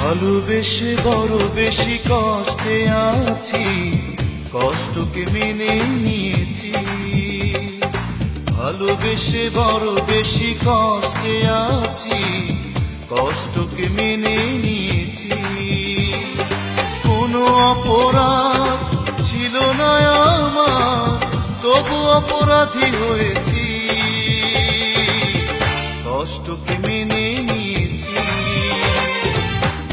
ভালোবেসে বড় বেশি কষ্টে আছি, কষ্টকে মেনে নিয়েছি। ভালোবেসে বড় বেশি কষ্টে আছি, কষ্টকে মেনে নিয়েছি। কোনো অপরাধ ছিল না আমার, তবু অপরাধী হয়েছি, কষ্টকে মেনে নিয়েছি।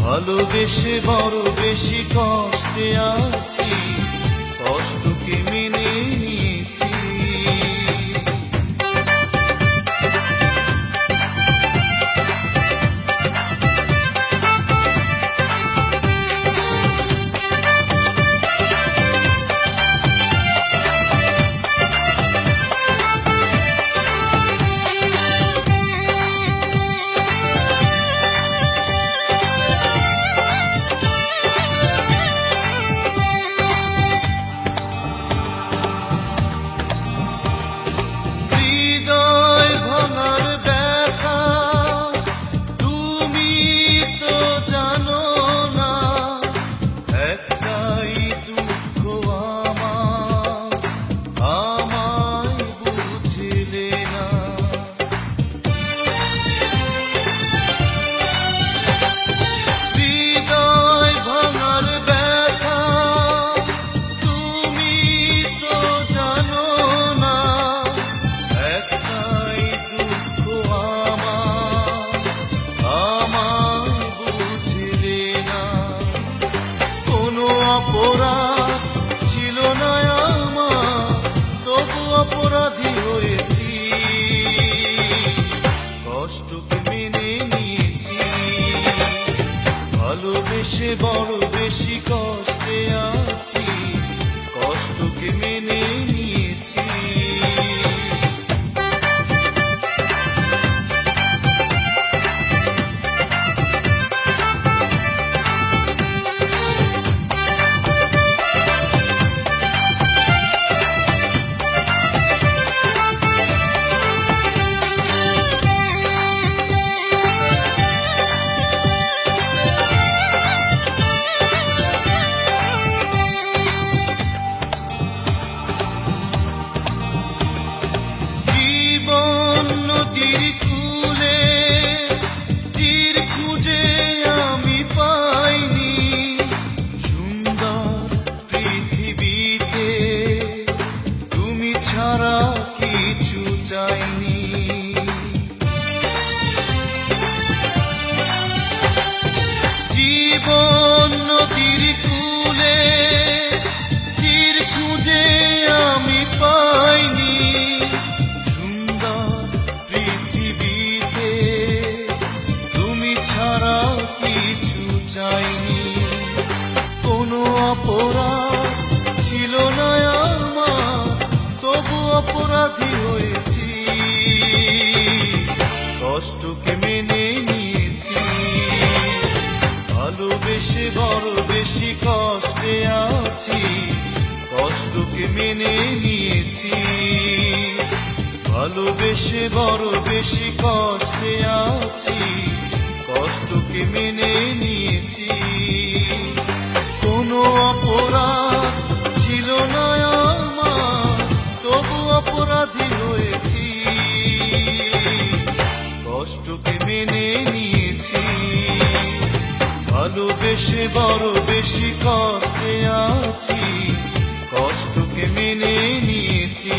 ভালোবেসে বড় বেশি কষ্টে আছি, কষ্টকে মেনে নিয়েছি। অপরাধ ছিল না আমার, তবু অপরাধী হয়েছি, কষ্টকে মেনে নিয়েছি। ভালোবেসে বড় বেশি কষ্টে আছি, কষ্টকে মেনে নিয়েছি। নদীর কূলে তীর খুঁজে আমি পাইনি, সুন্দর পৃথিবীতে তুমি ছাড়া কিছু চাইনি। জীবন নদীর কূলে তীর খুঁজে আমি পাইনি, কোনো অপরাধ ছিল না আমার, তবু অপরাধী হয়েছি, কষ্টকে মেনে নিয়েছি। ভালোবেসে বড় বেশি কষ্টে আছি, কষ্টকে মেনে নিয়েছি। ভালোবেসে বড় বেশি কষ্টে আছি, কষ্টকে মেনে নিয়েছি। কোনো অপরাধ ছিল না আমার, তবু অপরাধী হয়েছি, কষ্টকে মেনে নিয়েছি। ভালোবেসে বড় বেশি কষ্টে আছি, কষ্টকে মেনে নিয়েছি।